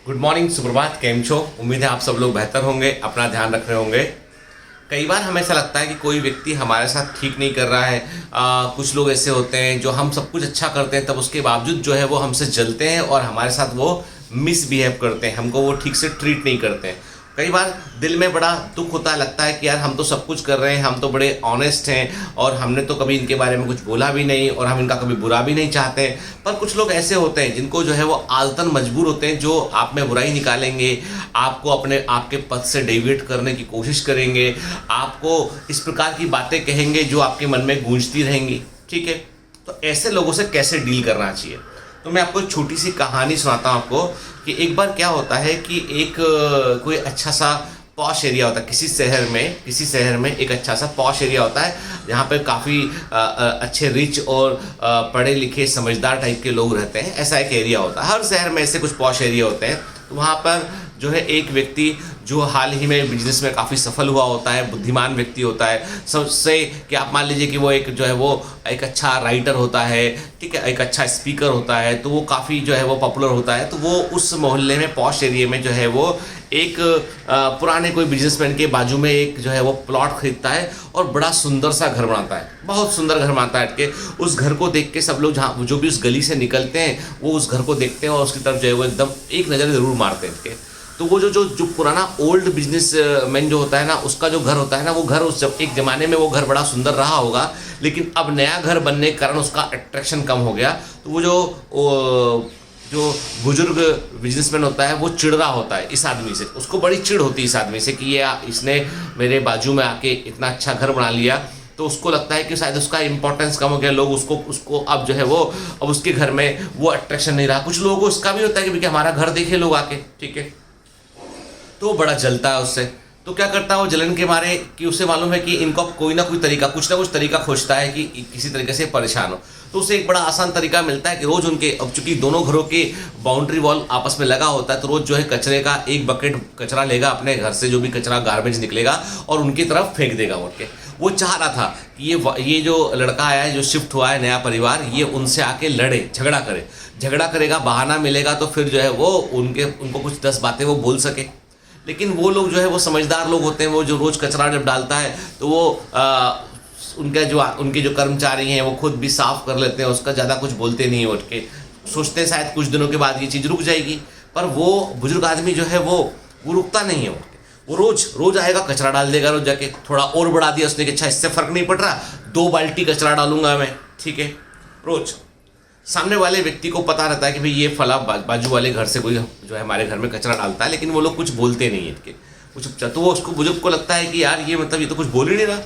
Good morning, सुप्रभात, केम छो। उम्मीद है आप सब लोग बेहतर होंगे, अपना ध्यान रख रहे होंगे। कई बार हमें ऐसा लगता है कि कोई व्यक्ति हमारे साथ ठीक नहीं कर रहा है। कुछ लोग ऐसे होते हैं जो हम सब कुछ अच्छा करते हैं तब उसके बावजूद जो है वो हमसे जलते हैं और हमारे साथ वो मिसबिहेव करते हैं, हमको वो ठीक से ट्रीट नहीं करते हैं। कई बार दिल में बड़ा दुख होता है, लगता है कि यार हम तो सब कुछ कर रहे हैं, हम तो बड़े ऑनेस्ट हैं और हमने तो कभी इनके बारे में कुछ बोला भी नहीं और हम इनका कभी बुरा भी नहीं चाहते। पर कुछ लोग ऐसे होते हैं जिनको जो है वो आदतन मजबूर होते हैं, जो आप में बुराई निकालेंगे, आपको अपने आपके पथ से डेविएट करने की कोशिश करेंगे, आपको इस प्रकार की बातें कहेंगे जो आपके मन में गूंजती रहेंगी। ठीक है, तो ऐसे लोगों से कैसे डील करना चाहिए, तो मैं आपको एक छोटी सी कहानी सुनाता हूँ आपको कि एक बार क्या होता है कि एक कोई अच्छा सा पॉश एरिया होता है किसी शहर में एक अच्छा सा पॉश एरिया होता है जहाँ पर काफ़ी अच्छे रिच और पढ़े लिखे समझदार टाइप के लोग रहते हैं। ऐसा एक एरिया होता है, हर शहर में ऐसे कुछ पॉश एरिया होते हैं। तो वहाँ पर जो है एक व्यक्ति जो हाल ही में बिजनेस में काफ़ी सफल हुआ होता है, बुद्धिमान व्यक्ति होता है। सबसे कि आप मान लीजिए कि वो एक जो है वो एक अच्छा राइटर होता है, ठीक है, एक अच्छा स्पीकर होता है, तो वो काफ़ी जो है वो पॉपुलर होता है। तो वो उस मोहल्ले में पॉश एरिया में जो है वो एक पुराने कोई बिजनेसमैन के बाजू में एक जो है वो प्लॉट खरीदता है और बड़ा सुंदर सा घर बनाता है, बहुत सुंदर घर बनाता है। के उस घर को देख के सब लोग जहाँ जो भी उस गली से निकलते हैं वो उस घर को देखते हैं और उसकी तरफ जो है वो एकदम एक नज़र ज़रूर मारते हैं इसके। तो वो जो पुराना ओल्ड बिजनेस मैन जो होता है ना, उसका जो घर होता है ना, वो घर उस एक ज़माने में वो घर बड़ा सुंदर रहा होगा, लेकिन अब नया घर बनने के कारण उसका अट्रैक्शन कम हो गया। तो वो जो बुजुर्ग बिजनेसमैन होता है वो चिढ़ रहा होता है इस आदमी से, उसको बड़ी चिढ़ होती है इस आदमी से कि ये इसने मेरे बाजू में आके इतना अच्छा घर बना लिया। तो उसको लगता है कि शायद उसका इंपॉर्टेंस कम हो गया, लोग उसको अब जो है वो अब उसके घर में वो अट्रैक्शन नहीं रहा। कुछ लोगों को इसका भी होता है कि भैया हमारा घर देखे लोग आके, ठीक है, तो वो बड़ा जलता है उससे। तो क्या करता है वो जलन के मारे कि उसे मालूम है कि इनको कोई ना कोई तरीका, कुछ ना कुछ तरीका खोजता है कि किसी तरीके से परेशान हो। तो उसे एक बड़ा आसान तरीका मिलता है कि रोज़ उनके, अब चूंकि दोनों घरों के बाउंड्री वॉल आपस में लगा होता है, तो रोज़ जो है कचरे का एक बकेट कचरा लेगा अपने घर से, जो भी कचरा गार्बेज निकलेगा, और उनकी तरफ फेंक देगा उठ के। वो चाह रहा था कि ये जो लड़का आया है, जो शिफ्ट हुआ है नया परिवार, ये उनसे आके लड़े, झगड़ा करेगा, बहाना मिलेगा तो फिर जो है वो उनको कुछ 10 बातें वो बोल सके। लेकिन वो लोग जो है वो समझदार लोग होते हैं, वो जो रोज़ कचरा जब डालता है तो वो उनके जो कर्मचारी हैं वो खुद भी साफ कर लेते हैं, उसका ज़्यादा कुछ बोलते नहीं है उठ के। सोचते हैं शायद कुछ दिनों के बाद ये चीज़ रुक जाएगी, पर वो बुजुर्ग आदमी जो है वो रुकता नहीं है उठ के। वो रोज़ आएगा, कचरा डाल देगा, रोज़ जाके थोड़ा और बढ़ा दिया उसने कि अच्छा इससे फ़र्क नहीं पड़ रहा, 2 बाल्टी कचरा डालूंगा मैं, ठीक है, रोज़। सामने वाले व्यक्ति को पता रहता है कि भाई ये फला बाजू वाले घर से कोई जो है हमारे घर में कचरा डालता है, लेकिन वो लोग कुछ बोलते नहीं है इनके कुछ। तो वो उसको बुजुर्ग को लगता है कि यार ये मतलब ये तो कुछ बोल ही नहीं रहा,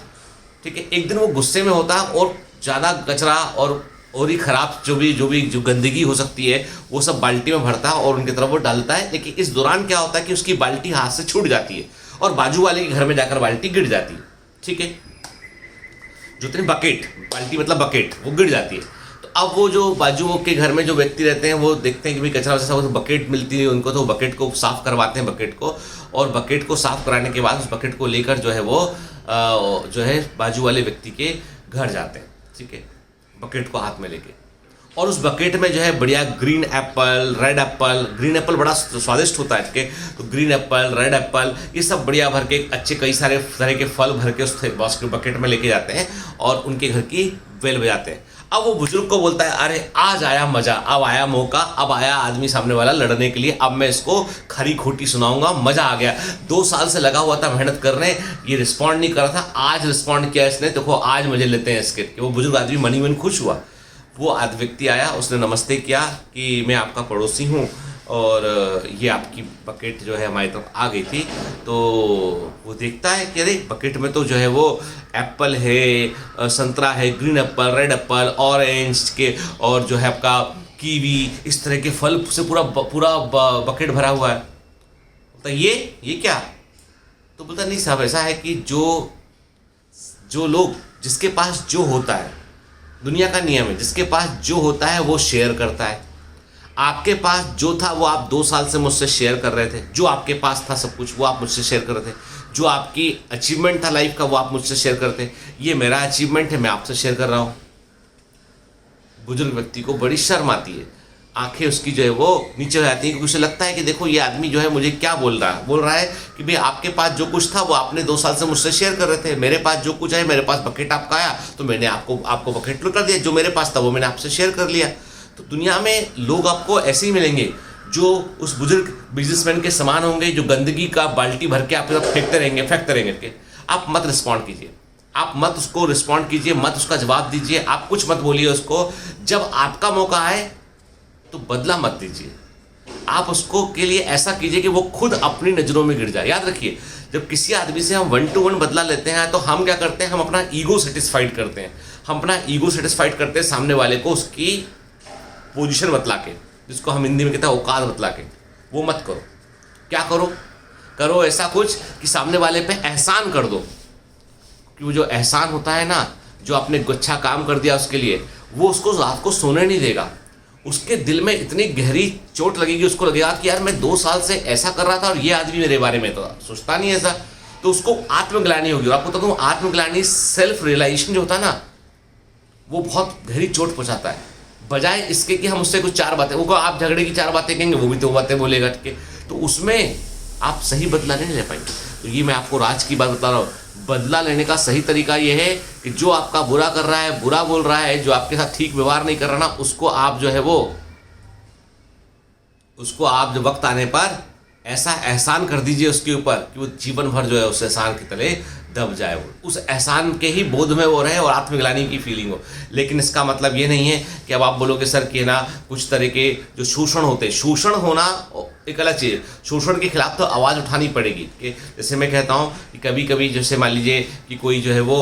ठीक है। एक दिन वो गुस्से में होता है और ज़्यादा कचरा और ही खराब जो गंदगी हो सकती है वो सब बाल्टी में भरता है और उनकी तरफ वो डालता है। लेकिन इस दौरान क्या होता है कि उसकी बाल्टी हाथ से छूट जाती है और बाजू वाले के घर में जाकर बाल्टी गिर जाती है, ठीक है। जो तेरी बकेट, बाल्टी मतलब बकेट, वो गिर जाती है। अब वो जो बाजू के घर में जो व्यक्ति रहते हैं वो देखते हैं कि भाई कचरा वैसा, तो बकेट मिलती है उनको, तो बकेट को साफ़ करवाते हैं बकेट को, और बकेट को साफ़ कराने के बाद उस बकेट को लेकर जो है वो जो है बाजू वाले व्यक्ति के घर जाते हैं, ठीक है, बकेट को हाथ में लेके। और उस बकेट में जो है बढ़िया green Apple, red Apple, green Apple बड़ा स्वादिष्ट होता है, ठीक है, तो ग्रीन एप्पल, रेड एप्पल, ये सब बढ़िया भर के अच्छे कई सारे तरह के फल भर के उस बकेट में लेके जाते हैं और उनके घर की बेल बजाते हैं। अब वो बुजुर्ग को बोलता है अरे आज आया मजा, अब आया मौका, अब आया आदमी सामने वाला लड़ने के लिए, अब मैं इसको खरी खोटी सुनाऊंगा, मजा आ गया। 2 साल से लगा हुआ था मेहनत करने, ये रिस्पॉन्ड नहीं कर रहा था, आज रिस्पॉन्ड किया इसने, देखो आज मजे लेते हैं इसके। वो बुजुर्ग आदमी मनी मन खुश हुआ। वो व्यक्ति आया, उसने नमस्ते किया कि मैं आपका पड़ोसी हूँ और ये आपकी बकेट जो है हमारी तरफ आ गई थी। तो वो देखता है कि अरे बकेट में तो जो है वो एप्पल है, संतरा है, green Apple, red Apple, orange के, और जो है आपका कीवी, इस तरह के फल से पूरा बकेट भरा हुआ है। तो ये क्या? तो बोलता नहीं साहब, ऐसा है कि जो लोग, जिसके पास जो होता है, दुनिया का नियम है, जिसके पास जो होता है वो शेयर करता है। आपके पास जो था वो आप 2 साल से मुझसे शेयर कर रहे थे, जो आपके पास था सब कुछ वो आप मुझसे शेयर कर रहे थे, जो आपकी अचीवमेंट था लाइफ का वो आप मुझसे शेयर करते। ये मेरा अचीवमेंट है, मैं आपसे शेयर कर रहा हूँ। बुजुर्ग व्यक्ति को बड़ी शर्म आती है। आंखें उसकी जो है वो नीचे हो जाती हैं, क्योंकि उसे लगता है कि देखो ये आदमी जो है मुझे क्या बोल रहा है कि भाई आपके पास जो कुछ था वो आपने 2 साल से मुझसे शेयर कर रहे थे, मेरे पास जो कुछ है, मेरे पास बकेट आपका आया तो मैंने आपको बकेट लुटा दिया, जो मेरे पास था वो मैंने आपसे शेयर कर लिया। तो दुनिया में लोग आपको ऐसे ही मिलेंगे जो उस बुजुर्ग बिजनेसमैन के समान होंगे, जो गंदगी का बाल्टी भर के आपके साथ फेंकते रहेंगे। आप मत रिस्पॉन्ड कीजिए, आप मत उसको रिस्पॉन्ड कीजिए, मत उसका जवाब दीजिए, आप कुछ मत बोलिए उसको। जब आपका मौका आए तो बदला मत दीजिए, आप उसको के लिए ऐसा कीजिए कि वो खुद अपनी नज़रों में गिर जाए। याद रखिए, जब किसी आदमी से हम 1 to 1 बदला लेते हैं तो हम क्या करते हैं, हम अपना ईगो सेटिस्फाइड करते हैं। हम अपना ईगो सेटिस्फाइड करते हैं सामने वाले को उसकी पोजीशन बतला के, जिसको हम हिंदी में कहते हैं औकात बतला के। वो मत करो। क्या करो ऐसा कुछ कि सामने वाले पे एहसान कर दो, कि वो जो एहसान होता है ना, जो आपने अच्छा काम कर दिया उसके लिए, वो उसको रात को सोने नहीं देगा। उसके दिल में इतनी गहरी चोट लगेगी, उसको लगेगा कि यार मैं 2 साल से ऐसा कर रहा था और ये आदमी मेरे बारे में तो सोचता नहीं ऐसा। तो उसको आत्मग्लानि होगी। और आपको तो कहूँ, आत्मग्लानि, सेल्फ रियलाइजेशन जो होता है ना, वो बहुत गहरी चोट पहुँचाता है। बजाय इसके कि हम उससे कुछ 4 बातें, वो आप झगड़े की 4 बातें कहेंगे, वो भी तो बातें बोलेगा, ठीक है, तो उसमें आप सही बदला नहीं ले पाएंगे। तो ये मैं आपको राज की बात बता रहा हूँ। बदला लेने का सही तरीका ये है कि जो आपका बुरा कर रहा है, बुरा बोल रहा है, जो आपके साथ ठीक व्यवहार नहीं कर रहा ना, उसको आप जो है उसको आप जो वक्त आने पर ऐसा एहसान कर दीजिए उसके ऊपर कि वो जीवन भर जो है उस एहसान के तले दब जाए, वो उस एहसान के ही बोध में वो रहे और आत्मग्लानि की फीलिंग हो। लेकिन इसका मतलब ये नहीं है कि अब आप बोलोगे सर कि ना कुछ तरह के जो शोषण होते हैं, शोषण होना एक अलग चीज़, शोषण के खिलाफ तो आवाज़ उठानी पड़ेगी। कि जैसे मैं कहता हूँ कि कभी कभी जैसे मान लीजिए कि कोई जो है वो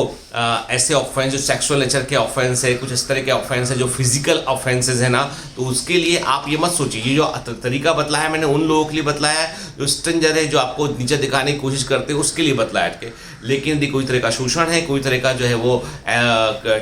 ऐसे ऑफेंस जो सेक्सुअल नेचर के ऑफेंस है, कुछ इस तरह के ऑफेंस है जो फिजिकल ऑफेंसेस है ना, तो उसके लिए आप ये मत सोचिए। ये जो तरीका बतलाया मैंने उन लोगों के लिए बतलाया है जो स्ट्रेंजर है, जो आपको नीचे दिखाने की कोशिश करते हैं, उसके लिए बतलाया है। लेकिन यदि कोई तरह का शोषण है, कोई तरह का जो है वो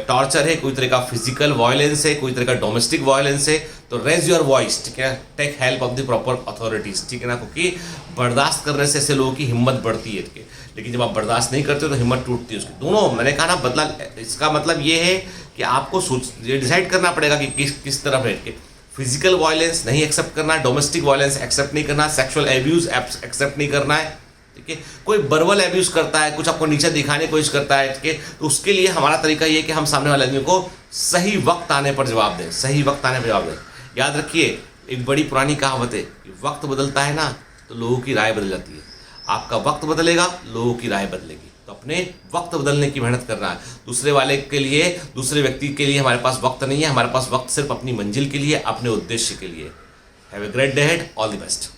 टॉर्चर है, कोई तरह का फिजिकल वायलेंस है, कोई तरह का डोमेस्टिक वायलेंस है, तो रेज योर वॉइस, ठीक है, take help of the proper authorities, ठीक है ना, क्योंकि बर्दाश्त करने से ऐसे लोगों की हिम्मत बढ़ती है, ठीक है। लेकिन जब आप बर्दाश्त नहीं करते तो हिम्मत टूटती है उसकी। दोनों मैंने कहा ना बदला, इसका मतलब ये है कि आपको ये डिसाइड करना पड़ेगा कि किस तरफ है। फिजिकल वायलेंस नहीं एक्सेप्ट करना है, डोमेस्टिक वायलेंस एक्सेप्ट नहीं करना, सेक्सुअल एब्यूज एक्सेप्ट नहीं करना है, ठीक है। कोई वर्बल एब्यूज करता है, कुछ आपको नीचे दिखाने की कोशिश करता है, ठीक है, तो उसके लिए हमारा तरीका ये है कि हम सामने वाले आदमी को सही वक्त आने पर जवाब दें, सही वक्त आने पर जवाब दें। याद रखिए, एक बड़ी पुरानी कहावत है कि वक्त बदलता है ना तो लोगों की राय बदल जाती है। आपका वक्त बदलेगा, लोगों की राय बदलेगी। तो अपने वक्त बदलने की मेहनत करना है। दूसरे वाले के लिए, दूसरे व्यक्ति के लिए हमारे पास वक्त नहीं है, हमारे पास वक्त सिर्फ अपनी मंजिल के लिए, अपने उद्देश्य के लिए। Have a great day ahead, all the best.